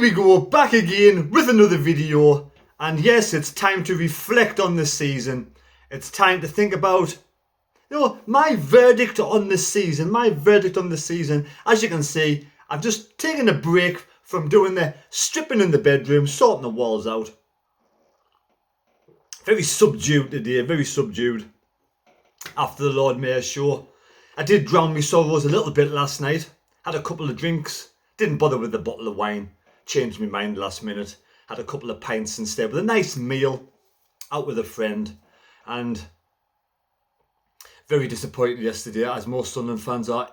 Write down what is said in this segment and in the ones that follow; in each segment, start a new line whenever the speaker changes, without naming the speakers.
Here we go, back again with another video. And yes, it's time to reflect on this season. It's time to think about, my verdict on this season. As you can see, I've just taken a break from doing the stripping in the bedroom, sorting the walls out. Very subdued today, very subdued. After the Lord Mayor's show. I did drown my sorrows a little bit last night. Had a couple of drinks. Didn't bother with the bottle of wine. Changed my mind last minute. Had a couple of pints instead with a nice meal. Out with a friend. And very disappointed yesterday, as most Sunderland fans are,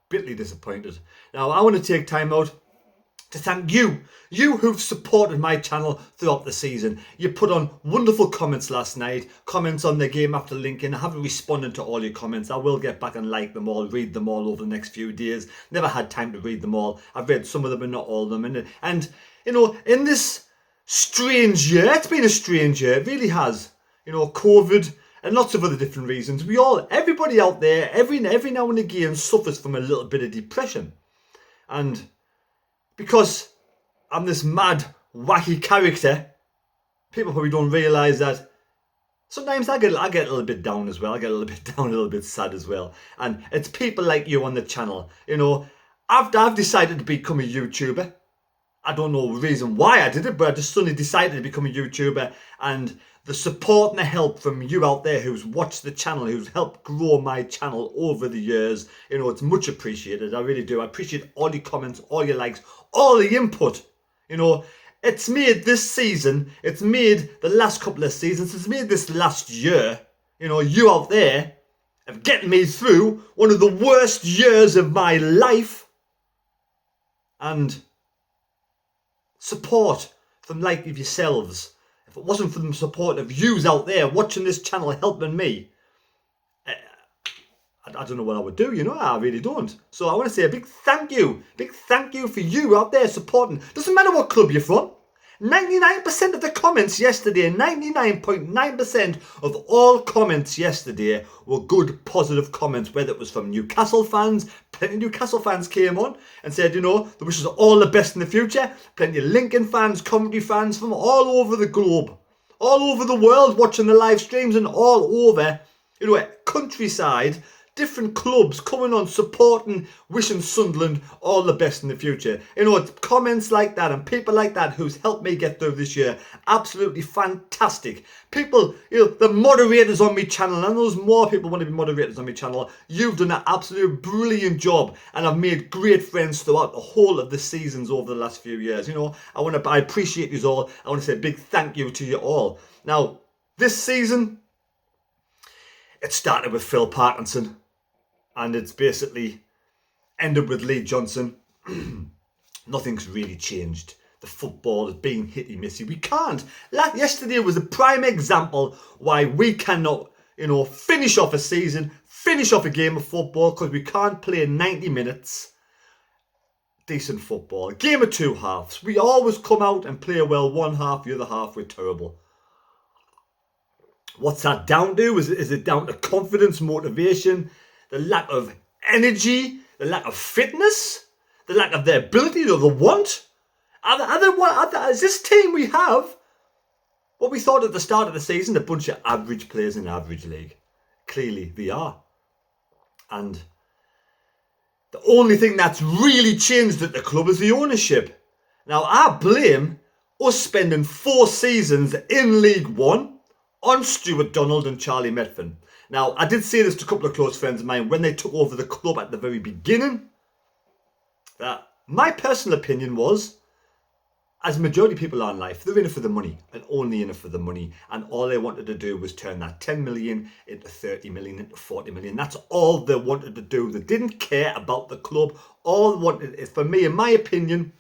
bitterly disappointed. Now, I want to take time out to thank you who've supported my channel throughout the season. You put on wonderful comments last night, comments on the game after Lincoln. I haven't responded to all your comments. I will get back and like them all, read them all over the next few days. Never had time to read them all. I've read some of them and not all of them. And in this strange year, it's been a strange year, it really has. COVID and lots of other different reasons. Everybody out there, every now and again suffers from a little bit of depression. And because I'm this mad, wacky character, people probably don't realise that sometimes I get a little bit down as well. I get a little bit down, a little bit sad as well. And it's people like you on the channel. I've decided to become a YouTuber. I don't know the reason why I did it, but I just suddenly decided to become a YouTuber. And the support and the help from you out there who's watched the channel, who's helped grow my channel over the years, it's much appreciated. I really do. I appreciate all your comments, all your likes, all the input. It's made this season, it's made the last couple of seasons, it's made this last year, you out there have getting me through one of the worst years of my life. And support from like of yourselves. If it wasn't for the support of yous out there watching this channel, helping me, I don't know what I would do, I really don't. So I want to say a big thank you for you out there supporting. Doesn't matter what club you're from. 99% of the comments yesterday, 99.9% of all comments yesterday were good, positive comments, whether it was from Newcastle fans. Plenty of Newcastle fans came on and said, they wish us all the best in the future. Plenty of Lincoln fans, Coventry fans from all over the globe, all over the world watching the live streams and all over, countryside. Different clubs coming on, supporting, wishing Sunderland all the best in the future. Comments like that and people like that who's helped me get through this year. Absolutely fantastic. People, the moderators on my channel, and there's more people want to be moderators on my channel. You've done an absolute brilliant job, and I've made great friends throughout the whole of the seasons over the last few years. I appreciate you all. I want to say a big thank you to you all. Now, this season, it started with Phil Parkinson. And it's basically ended with Lee Johnson. Nothing's really changed. The football is being hitty-missy. We can't. Yesterday was a prime example why we cannot, finish off a season, finish off a game of football, because we can't play 90 minutes. Decent football. A game of two halves. We always come out and play well one half, the other half we're terrible. What's that down to? Is it down to confidence, motivation? The lack of energy, the lack of fitness, the lack of the ability or the want? Is this team we have what we thought at the start of the season, a bunch of average players in an average league? Clearly they are. And the only thing that's really changed at the club is the ownership. Now, I blame us spending 4 seasons in League One on Stuart Donald and Charlie Methven. Now, I did say this to a couple of close friends of mine when they took over the club at the very beginning, that my personal opinion was, as majority of people are in life, they're in it for the money and only in it for the money. And all they wanted to do was turn that 10 million into 30 million, into 40 million. That's all they wanted to do. They didn't care about the club. All they wanted is, for me, in my opinion,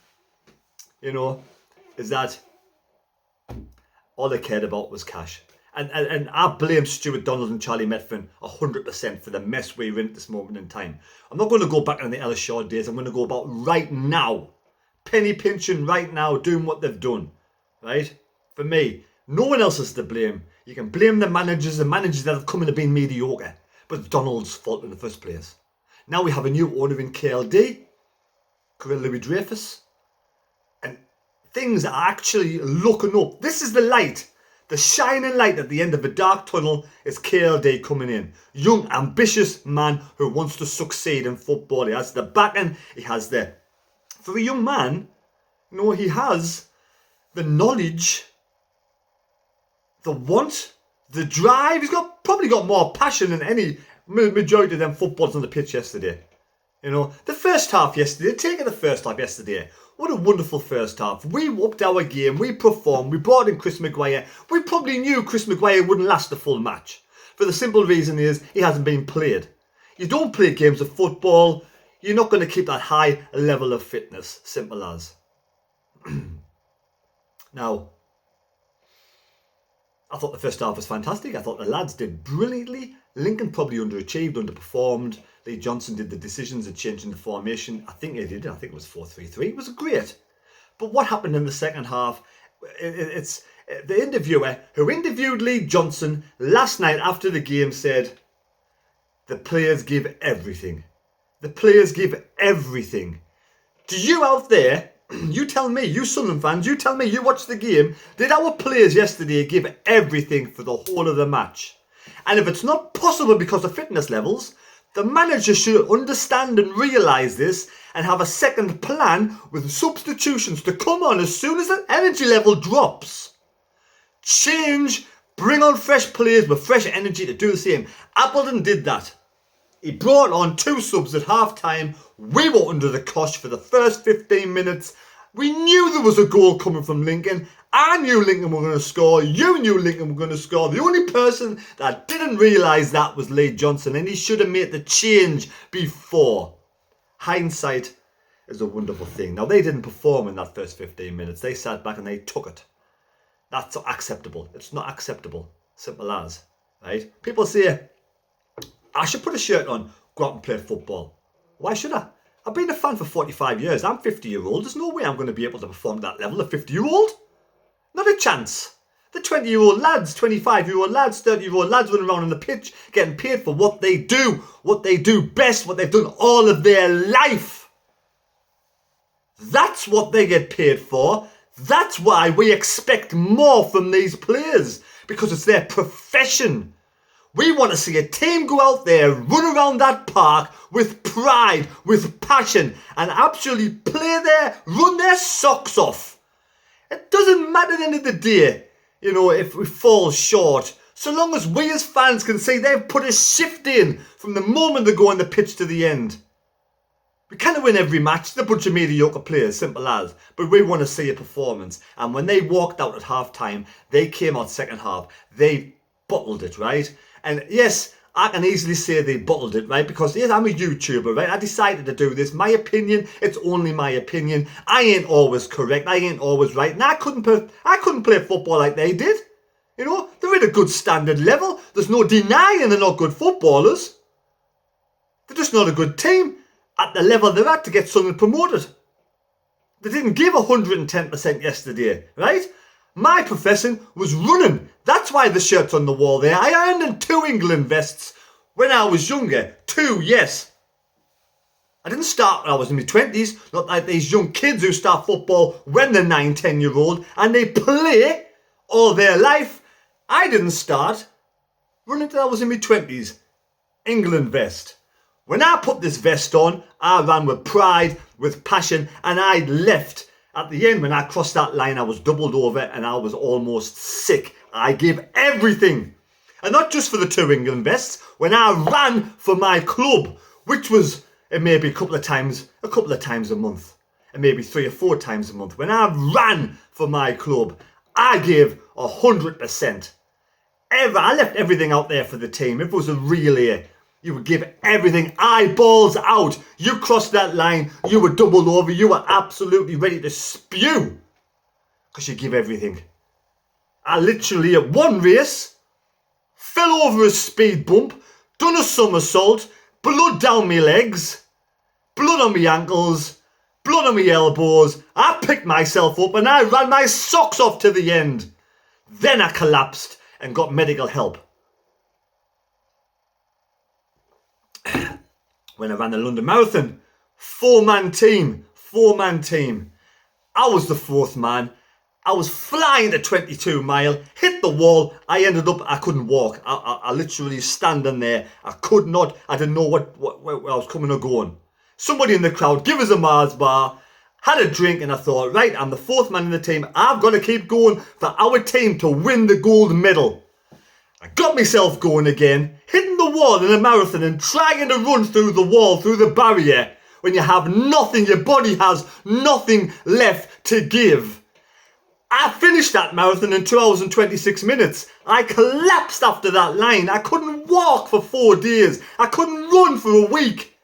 is that all they cared about was cash. And I blame Stuart Donald and Charlie Methven 100% for the mess we're in at this moment in time. I'm not going to go back in the Ellis Shaw days. I'm going to go about right now. Penny pinching right now, doing what they've done. Right? For me, no one else is to blame. You can blame the managers that have come in and been mediocre. But it's Donald's fault in the first place. Now we have a new owner in KLD, Louis-Dreyfus. And Things are actually looking up. This is the light. The shining light at the end of a dark tunnel is KLD coming in. Young, ambitious man who wants to succeed in football. He has the backing. He has the... For a young man, he has the knowledge, the want, the drive. He's probably got more passion than any majority of them footballers on the pitch yesterday. The first half yesterday, take it the first half yesterday. What a wonderful first half. We upped our game, we performed, we brought in Chris Maguire. We probably knew Chris Maguire wouldn't last the full match. For the simple reason is, he hasn't been played. You don't play games of football, you're not going to keep that high level of fitness. Simple as. Now, I thought the first half was fantastic. I thought the lads did brilliantly. Lincoln probably underachieved, underperformed. Lee Johnson did the decisions of changing the formation. I think he did. I think it was 4-3-3. It was great. But what happened in the second half? It's the interviewer who interviewed Lee Johnson last night after the game said, the players give everything. The players give everything. Do you out there, you tell me, you Sunderland fans, you tell me, you watched the game, did our players yesterday give everything for the whole of the match? And if it's not possible because of fitness levels, the manager should understand and realise this and have a second plan with substitutions to come on as soon as the energy level drops. Change, bring on fresh players with fresh energy to do the same. Appleton did that. He brought on 2 subs at half time. We were under the cosh for the first 15 minutes. We knew there was a goal coming from Lincoln. I knew Lincoln were going to score. You knew Lincoln were going to score. The only person that didn't realise that was Lee Johnson, and he should have made the change before. Hindsight is a wonderful thing. Now, they didn't perform in that first 15 minutes. They sat back and they took it. That's acceptable. It's not acceptable. Simple as. Right? People say, I should put a shirt on, go out and play football. Why should I? I've been a fan for 45 years. I'm 50-year-old. There's no way I'm going to be able to perform at that level. A 50-year-old? Not a chance. The 20-year-old lads, 25-year-old lads, 30-year-old lads running around on the pitch getting paid for what they do best, what they've done all of their life. That's what they get paid for. That's why we expect more from these players, because it's their profession. We want to see a team go out there, run around that park with pride, with passion, and absolutely play there, run their socks off. It doesn't matter at the end of the day, if we fall short. So long as we as fans can see they've put a shift in from the moment they go on the pitch to the end. We can't win every match. They're a bunch of mediocre players, simple as. But we want to see a performance. And when they walked out at half time, they came out second half. They bottled it, right? And yes, I can easily say they bottled it, right? Because yes, I'm a YouTuber, right? I decided to do this. My opinion, it's only my opinion. I ain't always correct. I ain't always right. And I couldn't play football like they did. They're at a good standard level. There's no denying they're not good footballers. They're just not a good team at the level they're at to get something promoted. They didn't give 110% yesterday, right? My profession was running. That's why the shirt's on the wall there. I earned 2 England vests when I was younger. 2, yes. I didn't start when I was in my 20s. Not like these young kids who start football when they're 9, 10-year-old and they play all their life. I didn't start running until I was in my 20s. England vest. When I put this vest on, I ran with pride, with passion, and I left. At the end, when I crossed that line, I was doubled over and I was almost sick. I gave everything. And not just for the 2 England vests. When I ran for my club, which was maybe a couple of times a month. And maybe 3 or 4 times a month. When I ran for my club, I gave 100%. I left everything out there for the team. If it was a relay, you would give everything, eyeballs out. You crossed that line, you were doubled over, you were absolutely ready to spew. Because you give everything. I literally, at one race, fell over a speed bump, done a somersault, blood down my legs, blood on my ankles, blood on my elbows. I picked myself up and I ran my socks off to the end. Then I collapsed and got medical help. When I ran the London Marathon, 4-man team. I was the fourth man. I was flying at 22 mile, hit the wall. I couldn't walk. I literally standing there. I could not. I didn't know where I was coming or going. Somebody in the crowd, give us a Mars bar, had a drink, and I thought, right, I'm the fourth man in the team. I've got to keep going for our team to win the gold medal. I got myself going again, hitting the wall in a marathon and trying to run through the wall, through the barrier, when you have nothing, your body has nothing left to give. I finished that marathon in 2 hours and 26 minutes. I collapsed after that line. I couldn't walk for 4 days. I couldn't run for a week.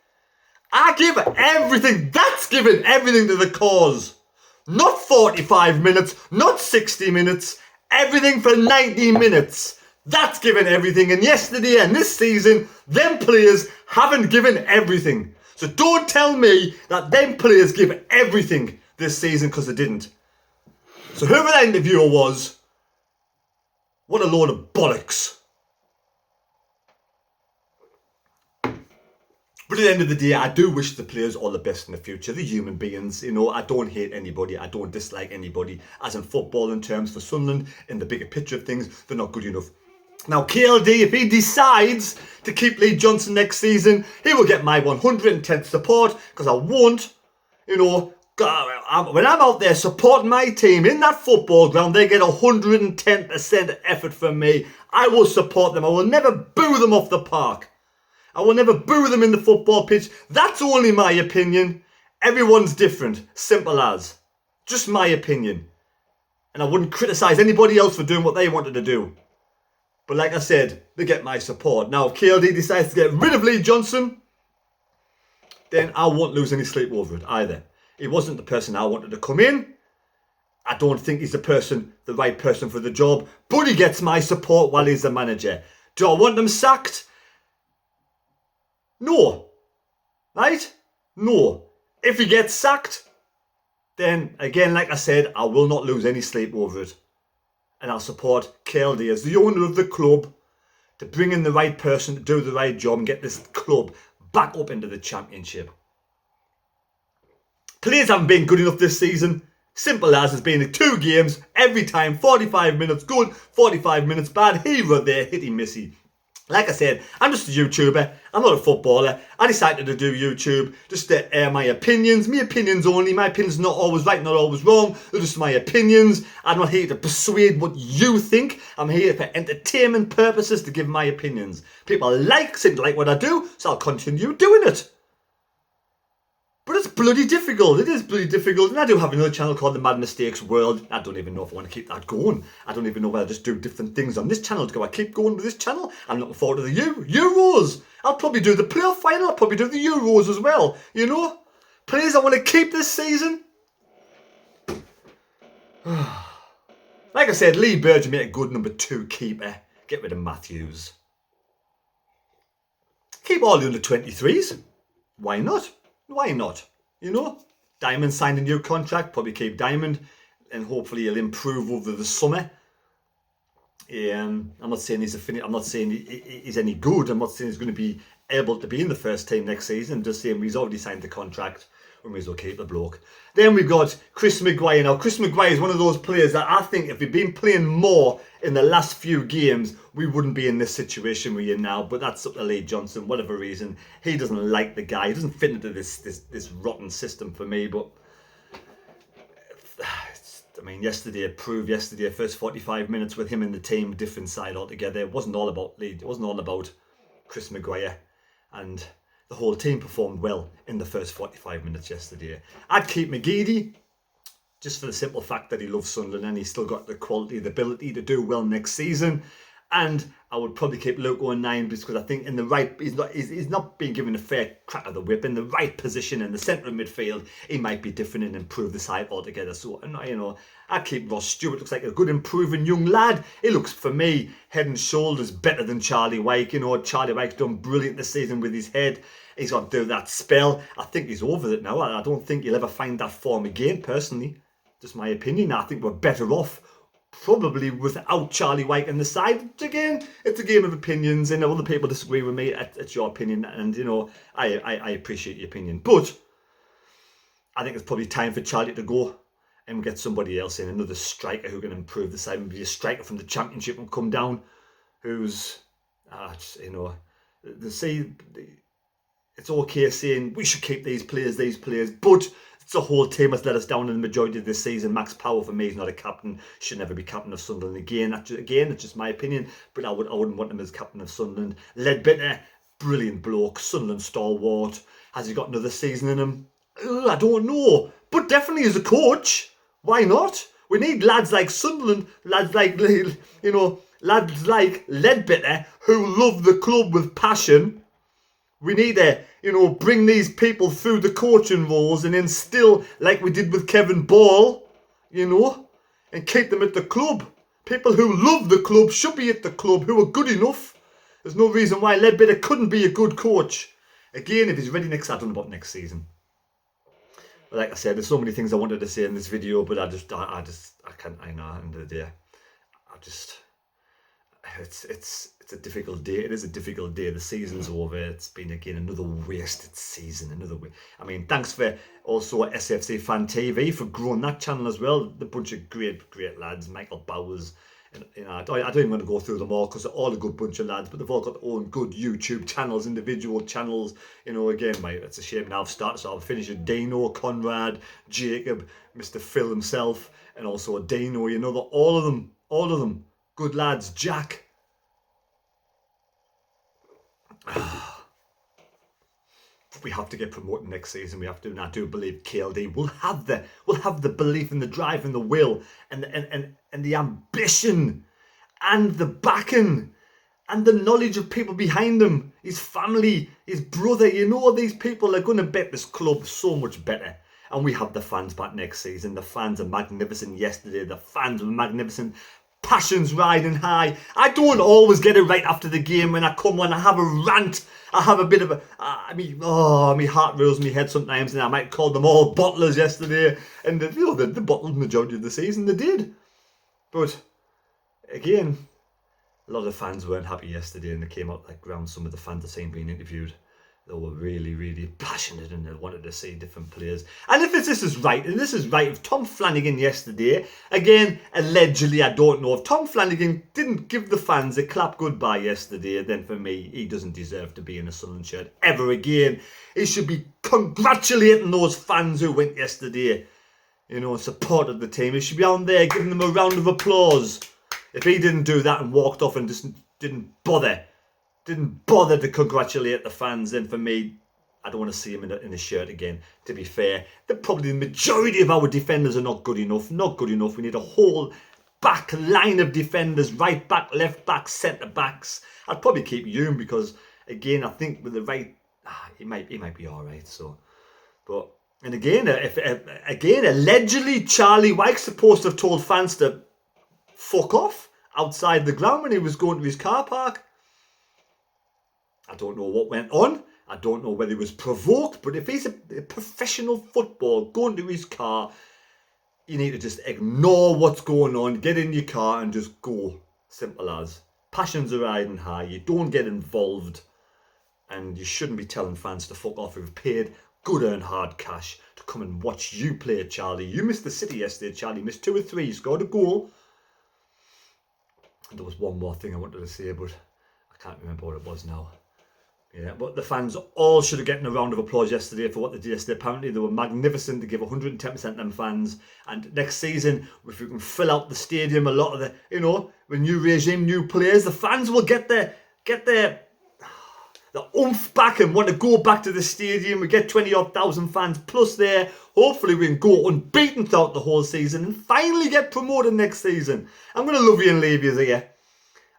I give everything. That's giving everything to the cause. Not 45 minutes, not 60 minutes. Everything for 90 minutes. That's giving everything. And yesterday and this season, them players haven't given everything. So don't tell me that them players give everything this season, because they didn't. So whoever that interviewer was, what a load of bollocks. But at the end of the day, I do wish the players all the best in the future. They're human beings, you know. I don't hate anybody. I don't dislike anybody. As in football, in terms for Sunderland, in the bigger picture of things, they're not good enough. Now, KLD, if he decides to keep Lee Johnson next season, he will get my 110th support, because I won't, you know, when I'm out there supporting my team in that football ground, they get 110% effort from me. I will support them. I will never boo them off the park. I will never boo them in the football pitch. That's only my opinion. Everyone's different. Simple as. Just my opinion. And I wouldn't criticise anybody else for doing what they wanted to do. But like I said, they get my support. Now, if KLD decides to get rid of Lee Johnson, then I won't lose any sleep over it either. He wasn't the person I wanted to come in. I don't think he's the right person for the job. But he gets my support while he's the manager. Do I want him sacked? No. Right? No. If he gets sacked, then again, like I said, I will not lose any sleep over it. And I'll support KLD as the owner of the club to bring in the right person to do the right job and get this club back up into the championship. Players haven't been good enough this season. Simple as, it's been 2 games, every time 45 minutes good, 45 minutes bad. Here or there, hitty missy. Like I said, I'm just a YouTuber. I'm not a footballer. I decided to do YouTube just to air my opinions. My opinions only. My opinions are not always right, not always wrong. They're just my opinions. I'm not here to persuade what you think. I'm here for entertainment purposes to give my opinions. People seem to like what I do, so I'll continue doing it. But it's bloody difficult. It is bloody difficult. And I do have another channel called The Mad Mistakes World. I don't even know if I want to keep that going. I don't even know whether I just do different things on this channel. Do I keep going with this channel? I'm looking forward to the Euros. I'll probably do the playoff final. I'll probably do the Euros as well. You know? Players I want to keep this season. Like I said, Lee Burge made a good number 2 keeper. Get rid of Matthews. Keep all the under 23s. Why not? Why not? You know, Diamond signed a new contract. Probably keep Diamond, and hopefully he'll improve over the summer. I'm not saying I'm not saying he's any good. I'm not saying he's going to be able to be in the first team next season. I'm just saying he's already signed the contract. We may as well keep the bloke. Then we've got Chris Maguire. Now, Chris Maguire is one of those players that I think if he'd been playing more in the last few games, we wouldn't be in this situation we're in now. But that's up to Lee Johnson, whatever reason. He doesn't like the guy. He doesn't fit into this rotten system for me. But I mean, yesterday, first 45 minutes with him in the team, different side altogether. It wasn't all about Lee. It wasn't all about Chris Maguire. And the whole team performed well in the first 45 minutes yesterday. I'd keep McGeady, just for the simple fact that he loves Sunderland and he's still got the quality, the ability to do well next season. And I would probably keep Luke on 9 because I think in the right, he's not being given a fair crack of the whip. In the right position in the centre of midfield, he might be different and improve the side altogether. So, you know, I'd keep Ross Stewart. Looks like a good improving young lad. He looks, for me, head and shoulders better than Charlie Wyke. You know, Charlie Wyke's done brilliant this season with his head. He's got to do that spell. I think he's over it now. I don't think he'll ever find that form again, personally. Just my opinion. I think we're better off probably without Charlie Wyke in the side. Again, it's a game of opinions, and other people disagree with me. It's your opinion, and you know, I appreciate your opinion. But I think it's probably time for Charlie to go. and get somebody else in, another striker who can improve the side, maybe a striker from the Championship and come down, who's, it's okay saying we should keep these players, but it's the whole team that's let us down in the majority of this season. Max Power, for me, is not a captain, should never be captain of Sunderland. Again, it's just my opinion, but I wouldn't want him as captain of Sunderland. Ledbetter, brilliant bloke, Sunderland stalwart. Has he got another season in him? I don't know, but definitely as a coach, why not? We need lads like Sunderland, lads like Ledbetter, who love the club with passion. We need to, bring these people through the coaching roles and instill, like we did with Kevin Ball, and keep them at the club. People who love the club should be at the club, who are good enough. There's no reason why Ledbetter couldn't be a good coach. Again, if he's ready next, I don't know about next season. Like I said, there's so many things I wanted to say in this video, but I can't, at the end of the day, it's a difficult day. It is a difficult day. The season's over. It's been, again, another wasted season. I mean, thanks for also SFC Fan TV for growing that channel as well. The bunch of great lads, Michael Bowers. And, I don't even want to go through them all because they're all a good bunch of lads, but they've all got their own good YouTube channels, individual channels. Again, mate, it's a shame now I've started, so I'll finish with Dino, Conrad, Jacob, Mr. Phil himself, and also Dino. All of them, good lads. Jack. We have to get promoted next season. We have to, and I do believe KLD will have the belief and the drive and the will and the ambition and the backing and the knowledge of people behind them, his family, his brother. These people are going to make this club so much better. And we have the fans back next season. The fans are magnificent yesterday. The fans were magnificent. Passions riding high. I don't always get it right after the game. When I come on, I have a rant. I have a bit of my heart rolls my head sometimes, and I might call them all bottlers yesterday. And they bottled the majority of the season. They did. But again, a lot of fans weren't happy yesterday, and they came out around some of the fans I've seen being interviewed. They were really, really passionate, and they wanted to see different players. And if this is right, if Tom Flanagan yesterday, again, allegedly, I don't know, if Tom Flanagan didn't give the fans a clap goodbye yesterday, then for me, he doesn't deserve to be in a Sunderland shirt ever again. He should be congratulating those fans who went yesterday, supported the team. He should be on there giving them a round of applause. If he didn't do that and walked off and just didn't bother to congratulate the fans, then for me, I don't want to see him in a shirt again. To be fair, probably the majority of our defenders are not good enough. We need a whole back line of defenders, right back, left back, centre backs. I'd probably keep Hume because, again, I think with the right, he might be all right. So, but and again, allegedly, Charlie Wyke's supposed to have told fans to fuck off outside the ground when he was going to his car park. I don't know what went on. I don't know whether he was provoked, but if he's a professional footballer going to his car, you need to just ignore what's going on, get in your car and just go. Simple as. Passions are riding high. You don't get involved, and you shouldn't be telling fans to fuck off who've paid good earned hard cash to come and watch you play, Charlie. You missed the City yesterday, Charlie. You missed 2 or 3. You scored a goal. And there was one more thing I wanted to say, but I can't remember what it was now. Yeah, but the fans all should have gotten a round of applause yesterday for what they did yesterday. Apparently, they were magnificent. They give 110% them fans. And next season, if we can fill out the stadium, a lot of the, when new regime, new players, the fans will get the oomph back and want to go back to the stadium. We get 20,000 odd fans plus there. Hopefully, we can go unbeaten throughout the whole season and finally get promoted next season. I'm going to love you and leave you there.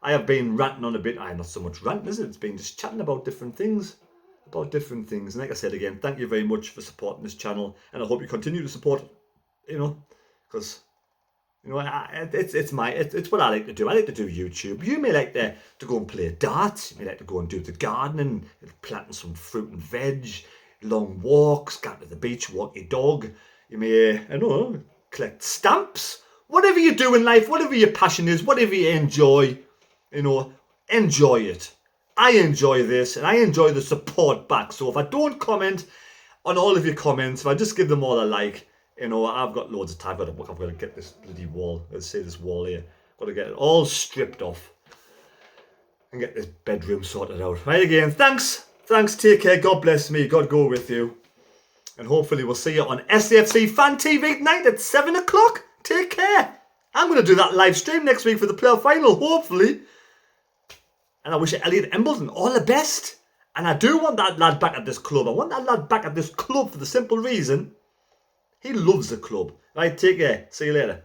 I have been ranting on a bit. I'm not so much ranting, is it? It's been just chatting about different things. And like I said again, thank you very much for supporting this channel. And I hope you continue to support, because, it's what I like to do. I like to do YouTube. You may like to go and play darts. You may like to go and do the gardening, planting some fruit and veg, long walks, go to the beach, walk your dog. You may, collect stamps. Whatever you do in life, whatever your passion is, whatever you enjoy, enjoy it. I enjoy this, and I enjoy the support back. So if I don't comment on all of your comments, if I just give them all a like, You know, I've got loads of time. I've got to get this bloody wall. Let's say this wall here. Got to get it all stripped off and get this bedroom sorted out. Right, again, thanks. Take care. God bless me. God go with you. And hopefully we'll see you on SAFC Fan TV tonight at 7 o'clock. Take care. I'm going to do that live stream next week for the playoff final, hopefully. And I wish Elliot Embleton all the best. And I do want that lad back at this club. I want that lad back at this club for the simple reason he loves the club. Right, take care. See you later.